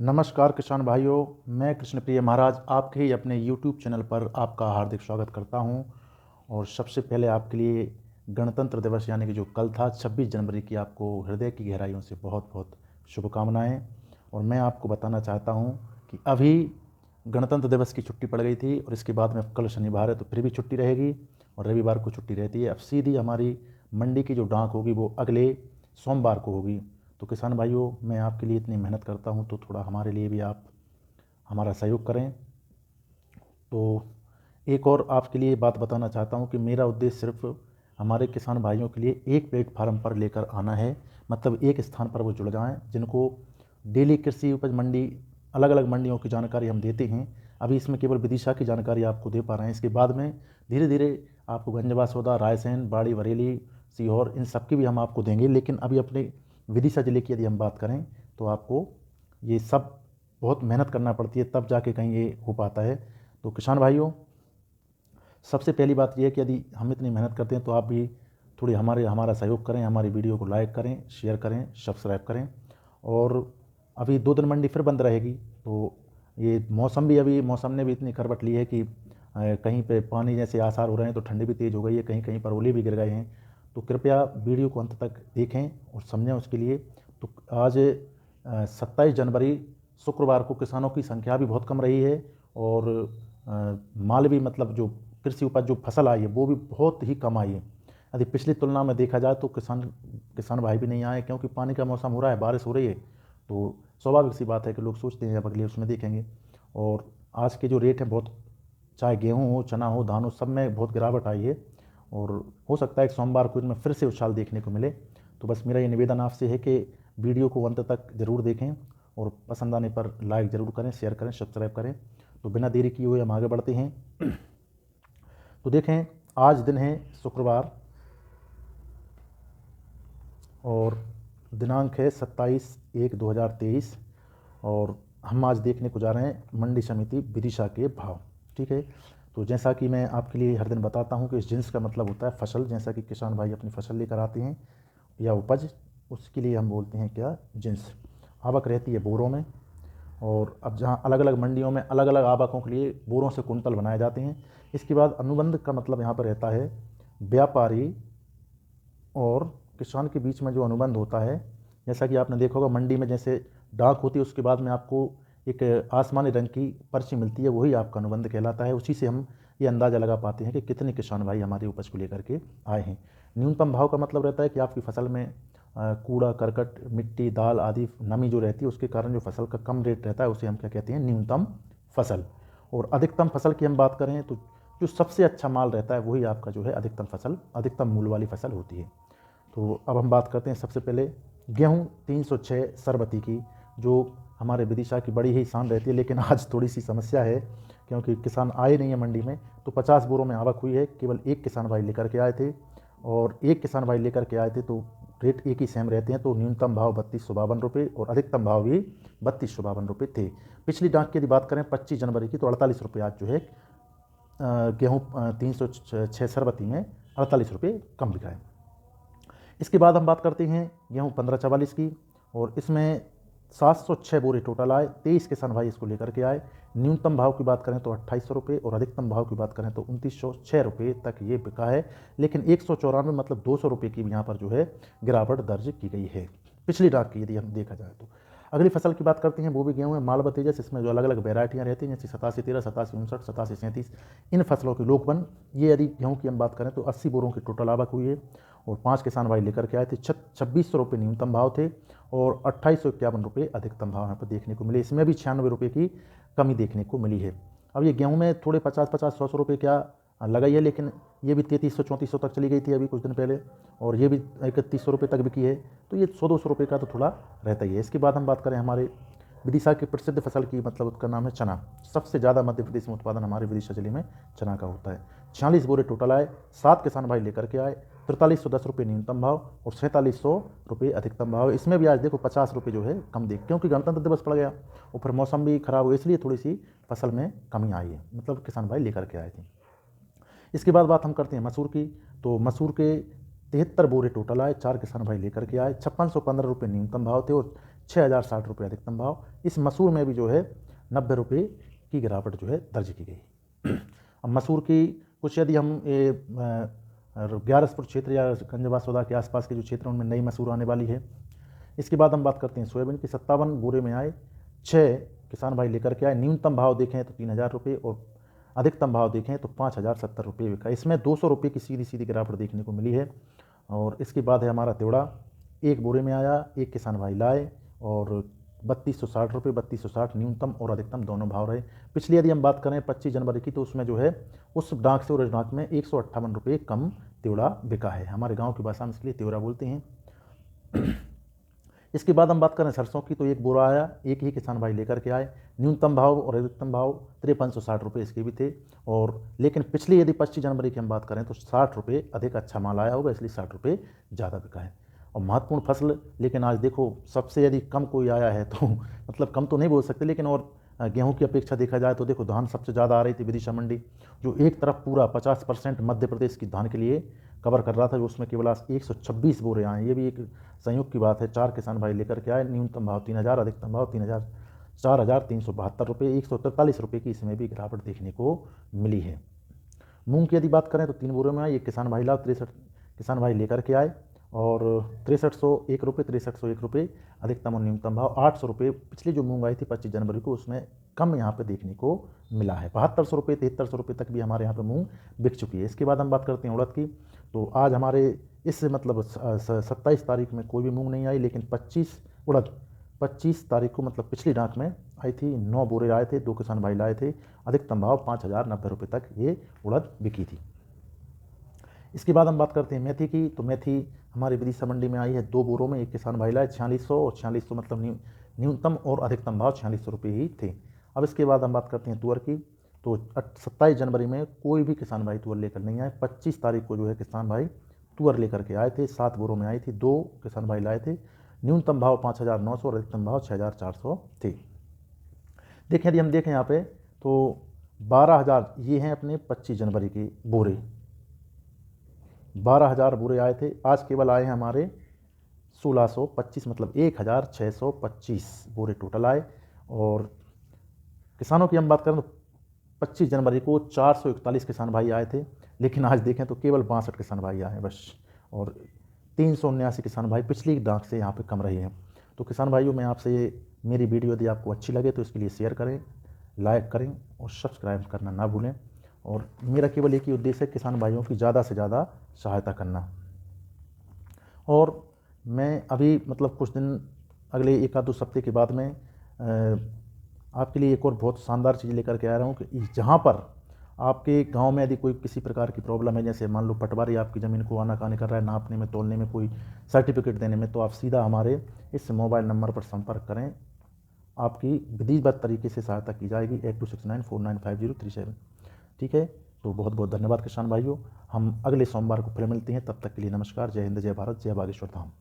नमस्कार किसान भाइयों, मैं कृष्णप्रिय महाराज आपके ही अपने यूट्यूब चैनल पर आपका हार्दिक स्वागत करता हूं। और सबसे पहले आपके लिए गणतंत्र दिवस यानी कि जो कल था 26 जनवरी की आपको हृदय की गहराइयों से बहुत बहुत शुभकामनाएं। और मैं आपको बताना चाहता हूं कि अभी गणतंत्र दिवस की छुट्टी पड़ गई थी और इसके बाद में कल शनिवार है तो फिर भी छुट्टी रहेगी और रविवार को छुट्टी रहती है। अब सीधी हमारी मंडी की जो डाक होगी वो अगले सोमवार को होगी। तो किसान भाइयों, मैं आपके लिए इतनी मेहनत करता हूँ तो थोड़ा हमारे लिए भी आप हमारा सहयोग करें। तो एक और आपके लिए बात बताना चाहता हूँ कि मेरा उद्देश्य सिर्फ हमारे किसान भाइयों के लिए एक प्लेटफार्म पर लेकर आना है, मतलब एक स्थान पर वो जुड़ जाएं जिनको डेली कृषि उपज मंडी अलग अलग मंडियों की जानकारी हम देते हैं। अभी इसमें केवल विदिशा की जानकारी आपको दे पा रहे हैं, इसके बाद में धीरे धीरे आपको गंजवा सौदा, रायसेन, बाड़ी बरेली, सीहोर, इन सब की भी हम आपको देंगे। लेकिन अभी अपने विदिशा ज़िले की यदि हम बात करें तो आपको ये सब बहुत मेहनत करना पड़ती है, तब जाके कहीं ये हो पाता है। तो किसान भाइयों, सबसे पहली बात यह है कि यदि हम इतनी मेहनत करते हैं तो आप भी थोड़ी हमारा सहयोग करें, हमारी वीडियो को लाइक करें, शेयर करें, सब्सक्राइब करें। और अभी 2 दिन मंडी फिर बंद रहेगी। तो ये मौसम ने भी इतनी करवट ली है कि कहीं पे पानी जैसे आसार हो रहे हैं तो ठंडी भी तेज़ हो गई है, कहीं कहीं पर ओले भी गिर गए हैं। तो कृपया वीडियो को अंत तक देखें और समझें उसके लिए। तो आज 27 जनवरी शुक्रवार को किसानों की संख्या भी बहुत कम रही है और माल भी, मतलब जो कृषि उपज जो फसल आई है वो भी बहुत ही कम आई है। यदि पिछली तुलना में देखा जाए तो किसान भाई भी नहीं आए, क्योंकि पानी का मौसम हो रहा है, बारिश हो रही है। तो स्वाभाविक सी बात है कि लोग सोचते हैं अब अगले उसमें देखेंगे। और आज के जो रेट है बहुत, चाहे गेहूँ हो, चना हो, धान हो, सब में बहुत गिरावट आई है। और हो सकता है कि सोमवार को इनमें फिर से उछाल देखने को मिले। तो बस मेरा ये निवेदन आपसे है कि वीडियो को अंत तक ज़रूर देखें और पसंद आने पर लाइक ज़रूर करें, शेयर करें, सब्सक्राइब करें। तो बिना देरी किए हुए हम आगे बढ़ते हैं। तो देखें, आज दिन है शुक्रवार और दिनांक है 27/1/2023। और हम आज देखने को जा रहे हैं मंडी समिति विदिशा के भाव। ठीक है। तो जैसा कि मैं आपके लिए हर दिन बताता हूं कि इस जिन्स का मतलब होता है फसल। जैसा कि किसान भाई अपनी फसल लेकर आते हैं या उपज, उसके लिए हम बोलते हैं क्या, जिन्स। आवक रहती है बोरों में। और अब जहाँ अलग अलग मंडियों में अलग अलग आवकों के लिए बोरों से कुंतल बनाए जाते हैं। इसके बाद अनुबंध का मतलब यहाँ पर रहता है व्यापारी और किसान के बीच में जो अनुबंध होता है। जैसा कि आपने देखा होगा मंडी में जैसे डाक होती है, उसके बाद में आपको एक आसमानी रंग की पर्ची मिलती है, वही आपका अनुबंध कहलाता है। उसी से हम ये अंदाज़ा लगा पाते हैं कि कितने किसान भाई हमारी उपज को लेकर के आए हैं। न्यूनतम भाव का मतलब रहता है कि आपकी फसल में कूड़ा करकट, मिट्टी, दाल आदि नमी जो रहती है उसके कारण जो फसल का कम रेट रहता है उसे हम क्या कहते हैं, न्यूनतम फसल। और अधिकतम फसल की हम बात करें तो जो सबसे अच्छा माल रहता है वही आपका जो है अधिकतम फसल, अधिकतम मूल्य वाली फसल होती है। तो अब हम बात करते हैं सबसे पहले गेहूँ 306 सरबती की, जो हमारे विदिशा की बड़ी ही शान रहती है। लेकिन आज थोड़ी सी समस्या है क्योंकि किसान आए नहीं है मंडी में। तो 50 बोरों में आवक हुई है, केवल एक किसान भाई लेकर के आए थे। और एक किसान भाई लेकर के आए थे तो रेट एक ही सेम रहते हैं। तो न्यूनतम भाव 3252 और अधिकतम भाव भी 3252 थे। पिछली डाक की यदि बात करें 25 जनवरी की तो 48 रुपये आज जो है गेहूँ 306 सरबती में 48 रुपये कम बिका है। इसके बाद हम बात करते हैं गेहूँ 1544 की, और इसमें 706 बोरे टोटल आए। 23 किसान भाई इसको लेकर के आए। न्यूनतम भाव की बात करें तो 2800 रुपये और अधिकतम भाव की बात करें तो 2906 रुपये तक ये बिका है। लेकिन 194 मतलब 200 रुपये की भी यहाँ पर जो है गिरावट दर्ज की गई है पिछली डाक की यदि हम देखा जाए तो। अगली फसल की बात करते हैं, वो भी गेहूँ है मालवा तेजस। इसमें जो अलग अलग वेरायटियाँ रहती हैं जैसे 8713, 8759, 8737, इन फसलों की लोकबन। ये यदि गेहूँ की हम बात करें तो 80 बोरों की टोटल आवक हुई है और 5 किसान भाई लेकर के आए थे। 2600 रुपये न्यूनतम भाव थे और 2851 रुपये अधिकतम भाव यहाँ पर देखने को मिले। इसमें भी 96 रुपये की कमी देखने को मिली है। अब ये गेहूँ में थोड़े 50-50, 100 रुपये क्या लगाई है, लेकिन ये भी 3300-3400 तक चली गई थी अभी कुछ दिन पहले, और ये भी 3100 रुपये तक बिकी है। तो ये 100-200 रुपये का तो थोड़ा रहता ही है। इसके बाद हम बात करें हमारे विदिशा की प्रसिद्ध फसल की, मतलब उसका नाम है चना। सबसे ज़्यादा मध्य प्रदेश में उत्पादन हमारे विदिशा जिले में चना का होता है। 46 बोरे टोटल आए, 7 किसान भाई लेकर के आए। 4310 रुपये न्यूनतम भाव और 4700 रुपये अधिकतम भाव। इसमें भी आज देखो 50 रुपये जो है कम देख, क्योंकि गणतंत्र दिवस पड़ गया और फिर मौसम भी खराब हुआ, इसलिए थोड़ी सी फसल में कमी आई है, मतलब किसान भाई लेकर के आए थे। इसके बाद बात हम करते हैं मसूर की। तो मसूर के 73 बोरे टोटल आए, 4 किसान भाई लेकर के आए। 5615 रुपये न्यूनतम भाव थे और 6,060 अधिकतम भाव। इस मसूर में भी जो है 90 रुपये की गिरावट जो है दर्ज की गई। अब मसूर की कुछ यदि हम 11 क्षेत्र या गंजबासौदा के आसपास के जो क्षेत्र हैं उनमें नई मसूर आने वाली है। इसके बाद हम बात करते हैं सोयाबीन की। 57 बोरे में आए, 6 किसान भाई लेकर के आए। न्यूनतम भाव देखें तो 3,000 रुपये और अधिकतम भाव देखें तो 5,070 रुपये बिका। इसमें 200 रुपये की सीधी सीधी गिरावट देखने को मिली है। और इसके बाद है हमारा तिवड़ा, 1 बोरे में आया, 1 किसान भाई लाए और 3260 रुपये, 3260 न्यूनतम और अधिकतम दोनों भाव रहे। पिछली यदि हम बात करें 25 जनवरी की तो उसमें जो है उस डाक से और इस डाक में 158 रुपये कम तिवड़ा बिका है। हमारे गाँव की भाषा में इसके लिए तिवड़ा बोलते हैं। इसके बाद हम बात करें सरसों की तो 1 बोरा आया, 1 ही किसान भाई लेकर के आए। न्यूनतम भाव और अधिकतम भाव 5360 रुपये इसके भी थे। और लेकिन पिछली यदि 25 जनवरी की हम बात करें तो 60 रुपये अधिक अच्छा माल आया होगा, इसलिए 60 रुपये ज़्यादा बिका है। और महत्वपूर्ण फसल, लेकिन आज देखो सबसे यदि कम कोई आया है तो मतलब कम तो नहीं बोल सकते, लेकिन और गेहूं की अपेक्षा देखा जाए तो देखो धान सबसे ज़्यादा आ रही थी विदिशा मंडी, जो एक तरफ पूरा 50% मध्य प्रदेश की धान के लिए कवर कर रहा था, जो उसमें केवल 126 बोरे आए। ये भी एक संयोग की बात है। 4 किसान भाई लेकर के आए। न्यूनतम भाव 3,000, अधिकतम भाव 4,372 रुपये, 143 रुपये की इसमें भी गिरावट देखने को मिली है। मूंग की यदि बात करें तो 3 बोरे में आए, 1 किसान भाई ला, 63 किसान भाई लेकर के आए और 6301 रुपये, 6301 रुपये अधिकतम और न्यूनतम भाव। 800 रुपये पिछली जो मूंग आई थी 25 जनवरी को उसमें कम यहाँ पे देखने को मिला है। 7200 रुपये, 7300 रुपये तक भी हमारे यहाँ पे मूंग बिक चुकी है। इसके बाद हम बात करते हैं उड़द की। तो आज हमारे इस मतलब 27 तारीख में कोई भी मूंग नहीं आई, लेकिन 25 तारीख को मतलब पिछली डाक में आई थी। 9 बोरे आए थे, 2 किसान भाई लाए थे। अधिकतम भाव 5,090 रुपये तक ये उड़द बिकी थी। इसके बाद हम बात करते हैं मेथी की। तो मेथी हमारी विदिशा मंडी में आई है 2 बोरों में, 1 किसान भाई लाए। 4600 और 4600 मतलब न्यूनतम और अधिकतम भाव 4600 रुपये ही थे। अब इसके बाद हम बात करते हैं तुअर की। तो 27 जनवरी में कोई भी किसान भाई तुअर लेकर नहीं आए। 25 तारीख को जो है किसान भाई तुअर लेकर के आए थे। 7 बोरों में आई थी, 2 किसान भाई लाए थे। न्यूनतम भाव 5,900 और अधिकतम भाव 6,400 थे। देखें यदि हम देखें यहाँ पे तो 12,000 ये हैं अपने 25 जनवरी के बोरे। 12,000 बोरे आए थे, आज केवल आए हैं हमारे 1625 मतलब 1,625 बोरे टोटल आए। और किसानों की हम बात करें तो 25 जनवरी को 441 किसान भाई आए थे, लेकिन आज देखें तो केवल 62 किसान भाई आए हैं बस। और 379 किसान भाई पिछली डाक से यहाँ पे कम रहे हैं। तो किसान भाइयों, मैं आपसे मेरी वीडियो यदि आपको अच्छी लगे तो इसके लिए शेयर करें, लाइक करें और सब्सक्राइब करना ना भूलें। और मेरा केवल एक ही उद्देश्य है, किसान भाइयों की ज़्यादा से ज़्यादा सहायता करना। और मैं अभी मतलब कुछ दिन अगले 1-2 हफ्ते के बाद में आपके लिए एक और बहुत शानदार चीज़ लेकर के आ रहा हूँ कि जहाँ पर आपके गांव में यदि कोई किसी प्रकार की प्रॉब्लम है, जैसे मान लो पटवारी आपकी ज़मीन को आनाकानी कर रहा है, नापने में, तोलने में, कोई सर्टिफिकेट देने में, तो आप सीधा हमारे इस मोबाइल नंबर पर संपर्क करें। आपकी विधिवत तरीके से सहायता की जाएगी। 8269495037। ठीक है, तो बहुत बहुत धन्यवाद किसान भाइयों। हम अगले सोमवार को फिर मिलते हैं, तब तक के लिए नमस्कार। जय हिंद, जय भारत, जय बागेश्वर धाम।